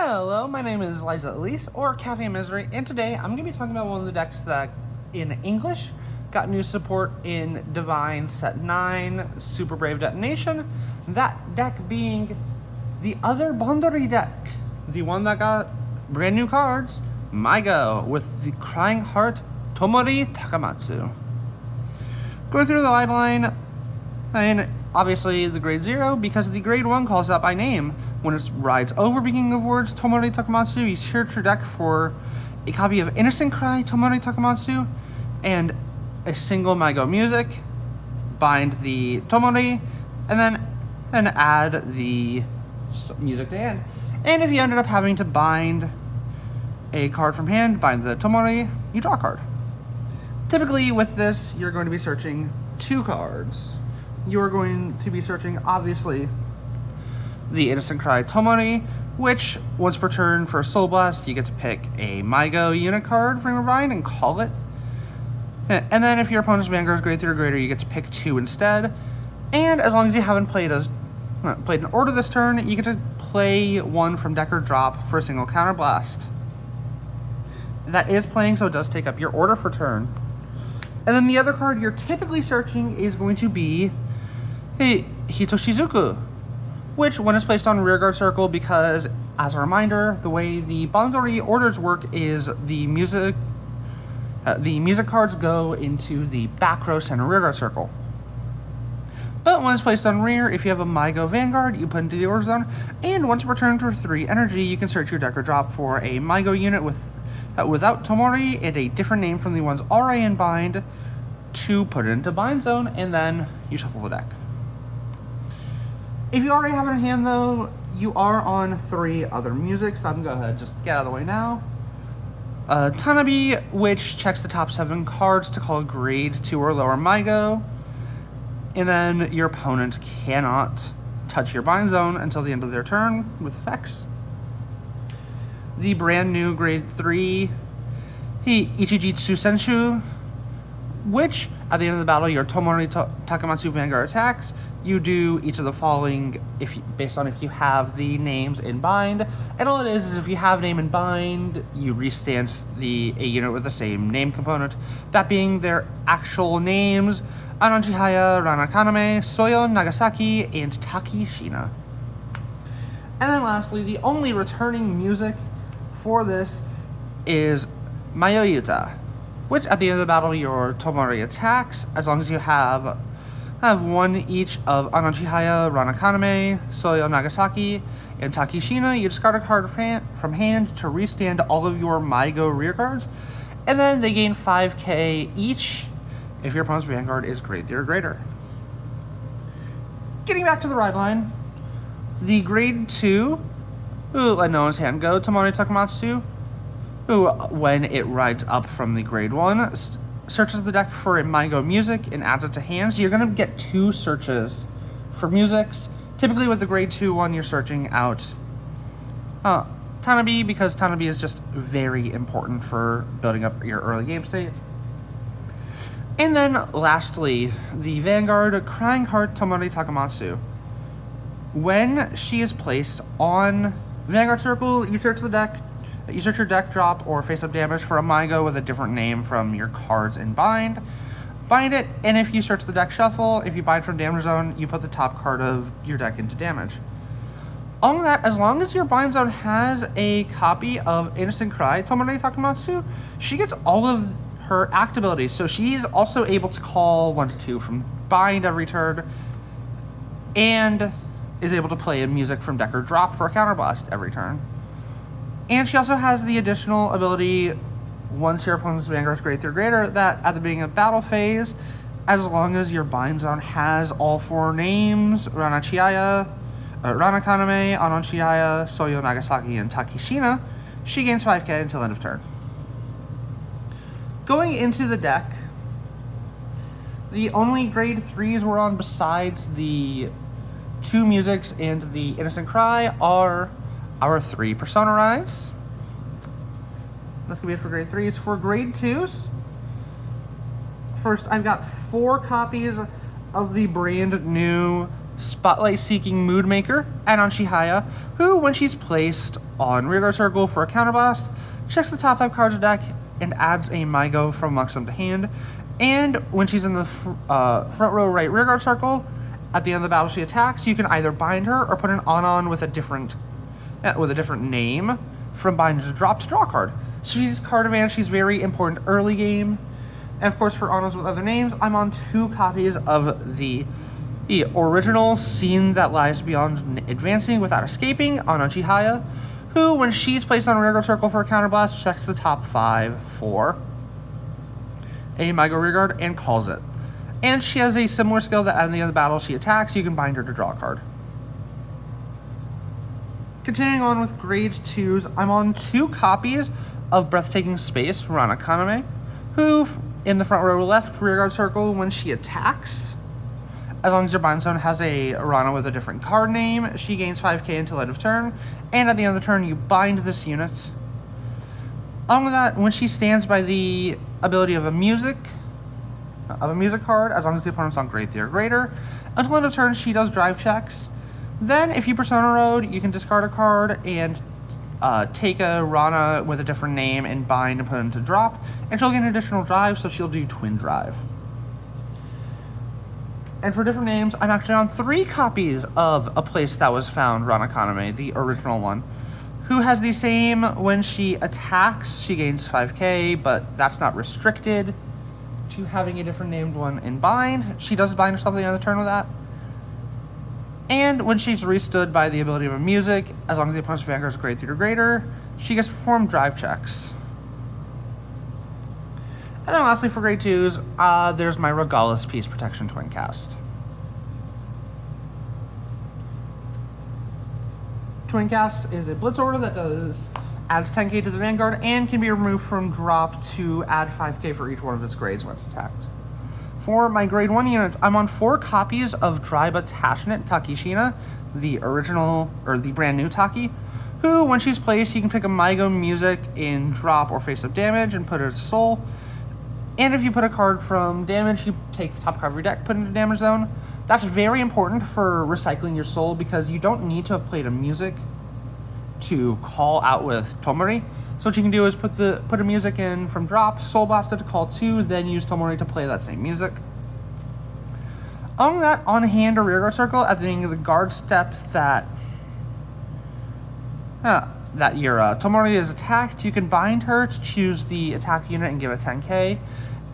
Hello, my name is Liza Elise, or Cafe Misery, and today I'm going to be talking about one of the decks that, in English, got new support in Divine Set 9, Super Brave Detonation, that deck being the other Bondori deck, the one that got brand new cards, MyGo, with the Crying Heart Tomori Takamatsu. Going through the line, and obviously the grade 0, because the grade 1 calls out by name. When it rides over beginning of words Tomori Takamatsu, you search your deck for a copy of Innocent Cry Tomori Takamatsu and a single MyGo music, bind the Tomori, and add the music to hand. And if you ended up having to bind a card from hand, bind the Tomori, you draw a card. Typically with this, you're going to be searching 2 cards. You're going to be searching, obviously, the Innocent Cry Tomori, which, once per turn for a Soul Blast, you get to pick a MyGo unit card from your bind and call it. And then if your opponent's Vanguard is grade 3 or greater, you get to pick 2 instead. And as long as you haven't played an order this turn, you get to play 1 from deck or drop for a single Counterblast. That is playing, so it does take up your order for turn. And then the other card you're typically searching is going to be Hitoshizuku, which, when it's placed on rearguard circle, because, as a reminder, the way the Bondori orders work is the music cards go into the back row center rearguard circle. But when it's placed on rear, if you have a MyGo Vanguard, you put into the order zone, and once per turn for 3 energy, you can search your deck or drop for a MyGo unit without Tomori and a different name from the ones already in bind to put it into bind zone, and then you shuffle the deck. If you already have it in hand, though, you are on 3 other musics. So I can go ahead and just get out of the way now. Tanabe, which checks the top 7 cards to call a grade 2 or lower MyGo. And then your opponent cannot touch your bind zone until the end of their turn with effects. The brand new grade 3 Ichijitsu Senshu, which, at the end of the battle, your Tomori Takamatsu Vanguard attacks. You do each of the following based on if you have the names in bind. And all it is if you have name in bind, you restand a unit with the same name component, that being their actual names: Ananchihaya, Ranakaname, Soyo, Nagasaki, and Takishina. And then lastly, the only returning music for this is Mayoyuta, which at the end of the battle your Tomori attacks, as long as you have 1 each of Ananchihaya, Ranakaname, Soyo, Nagasaki, and Takishina. You discard a card from hand to restand all of your MyGo rear cards, and then they gain 5k each if your opponent's Vanguard is grade 3 or greater. Getting back to the ride line, the grade 2, let no one's hand go, Tomori Takamatsu, who, when it rides up from the grade 1, searches the deck for a MyGo music and adds it to hand. So you're going to get 2 searches for musics. Typically with the grade 2 one, you're searching out Tanabe, because Tanabe is just very important for building up your early game state. And then lastly, the Vanguard Crying Heart Tomori Takamatsu. When she is placed on Vanguard Circle, you search the deck. You search your deck drop or face-up damage for a MyGo with a different name from your cards in bind. Bind it, and if you search the deck shuffle, if you bind from damage zone, you put the top card of your deck into damage. On that, as long as your bind zone has a copy of Innocent Cry Tomori Takamatsu, she gets all of her act abilities. So she's also able to call 1 to 2 from bind every turn, and is able to play a music from deck or drop for a counterblast every turn. And she also has the additional ability, once your opponent's Vanguard is grade 3 or greater, that at the beginning of battle phase, as long as your bind zone has all 4 names, Ranakaname, Ananchihaya, Soyo, Nagasaki, and Takishina, she gains 5k until end of turn. Going into the deck, the only grade 3s we're on besides the 2 musics and the Innocent Cry are our 3 Persona Rise. That's gonna be it for grade 3s. For grade 2s, first I've got 4 copies of the brand new Spotlight-seeking Mood Maker, and on Shihaya, who, when she's placed on rearguard circle for a counterblast, checks the top 5 cards of the deck and adds a MyGo from amongst them to hand. And when she's in the front row right rearguard circle, at the end of the battle she attacks, you can either bind her or put an on with a different name from bind to draw a card. So she's card advantage. She's very important early game. And of course, for Anos with other names, I'm on 2 copies of the original Scene That Lies Beyond Advancing Without Escaping on Chihaya, who, when she's placed on a rearguard circle for a counterblast, checks the top 5 for a MyGo rearguard and calls it. And she has a similar skill that at the end of the battle she attacks, you can bind her to draw a card. Continuing on with grade 2s, I'm on 2 copies of Breathtaking Space, Rana Kaname, who, in the front row left rearguard circle, when she attacks, as long as your bind zone has a Rana with a different card name, she gains 5k until end of turn, and at the end of the turn you bind this unit. Along with that, when she stands by the ability of a music card, as long as the opponent's on grade 3 or greater, until end of turn she does drive checks. Then, if you Persona Road, you can discard a card and take a Rana with a different name and bind and put it into drop, and she'll get an additional drive, so she'll do twin drive. And for different names, I'm actually on 3 copies of A Place That Was Found, Rana Kaname, the original one, who has the same, when she attacks, she gains 5k, but that's not restricted to having a different named one in bind. She does bind herself at the end of the turn with that. And when she's restood by the ability of a music, as long as the opponent's Vanguard is grade 3 or greater, she gets to perform drive checks. And then lastly for grade 2s, there's my Regalis Peace Protection Twin Cast. Twin Cast is a Blitz order that adds 10k to the Vanguard and can be removed from drop to add 5k for each one of its grades when it's attacked. For my grade 1 units, I'm on 4 copies of Dryba Passionate Takishina, the original, or the brand new Taki, who, when she's placed, you can pick a MyGo music in drop or face-up damage and put it as soul. And if you put a card from damage, you take the top card of your deck, put it into damage zone. That's very important for recycling your soul, because you don't need to have played a music to call out with Tomori. So what you can do is put a music in from drop, soul blast it to call 2, then use Tomori to play that same music. On that, on hand or rearguard circle, at the beginning of the guard step that your Tomori is attacked, you can bind her to choose the attack unit and give it 10k.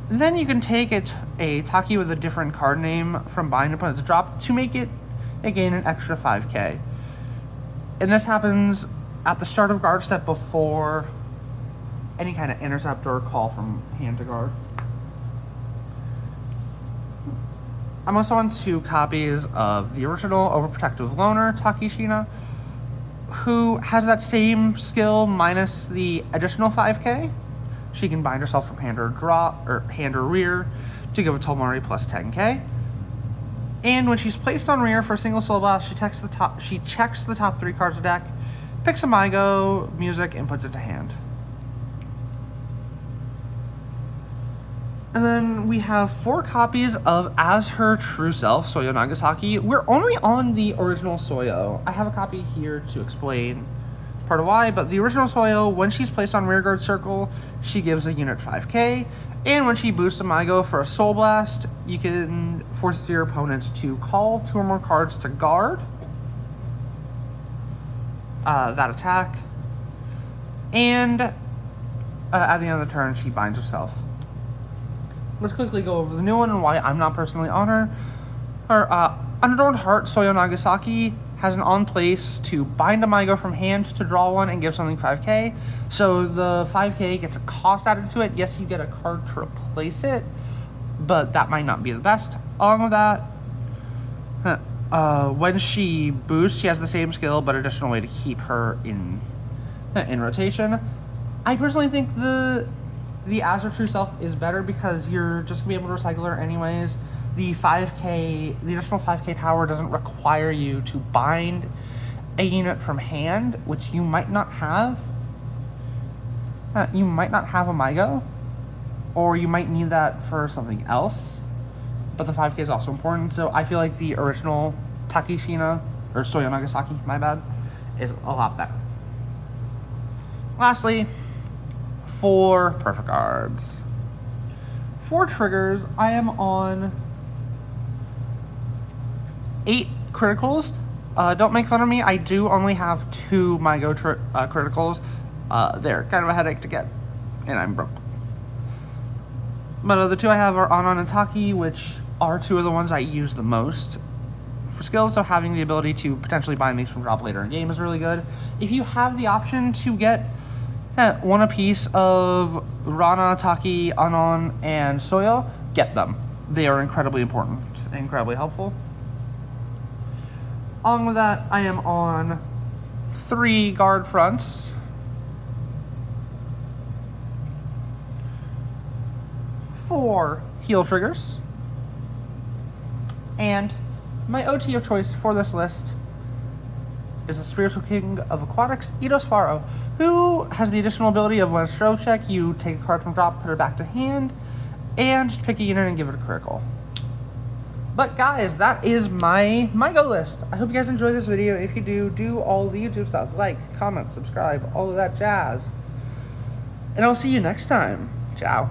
Then you can take a Taki with a different card name from bind and put it to drop to make it gain an extra 5k. And this happens at the start of guard step before any kind of intercept or call from hand to guard. I'm also on 2 copies of the original Overprotective Loner, Takishina, who has that same skill minus the additional 5k. She can bind herself from hand or drop, or hand or rear, to give a Tomori plus 10k. And when she's placed on rear for a single soul blast, she checks the top 3 cards of the deck, picks a MyGo music, and puts it to hand. And then we have 4 copies of As Her True Self, Soyo Nagasaki. We're only on the original Soyo. I have a copy here to explain part of why, but the original Soyo, when she's placed on rearguard circle, she gives a unit 5k, and when she boosts a MyGo for a Soul Blast, you can force your opponent to call 2 or more cards to guard that attack, and at the end of the turn, she binds herself. Let's quickly go over the new one and why I'm not personally on her. Her Unadorned Heart, Soyo Nagasaki, has an on place to bind a MyGo from hand to draw one and give something 5k. So the 5k gets a cost added to it. Yes, you get a card to replace it, but that might not be the best. Along with that, when she boosts, she has the same skill, but additional way to keep her in rotation. I personally think the As Her True Self is better because you're just gonna be able to recycle her anyways. The additional 5k power doesn't require you to bind a unit from hand, which you might not have. You might not have a MyGo, or you might need that for something else, but the 5k is also important. So I feel like the original Takishina, or Soyo Nagasaki, my bad, is a lot better. Lastly, 4 perfect cards. 4 triggers. I am on 8 criticals. Don't make fun of me. I do only have 2 MyGo criticals. They're kind of a headache to get, and I'm broke. But the 2 I have are Anon and Taki, which are 2 of the ones I use the most for skills, so having the ability to potentially buy these from drop later in game is really good. If you have the option to get one a piece of Rana, Taki, Anon, and Soyo, get them. They are incredibly important and incredibly helpful. Along with that, I am on 3 guard fronts, 4 heal triggers, and my OT of choice for this list is the Spiritual King of Aquatics, Eidos Faro, who has the additional ability of when a stroke check, you take a card from drop, put it back to hand, and pick a unit and give it a critical. But guys, that is my MyGo list. I hope you guys enjoyed this video. If you do, do all the YouTube stuff. Like, comment, subscribe, all of that jazz. And I'll see you next time. Ciao.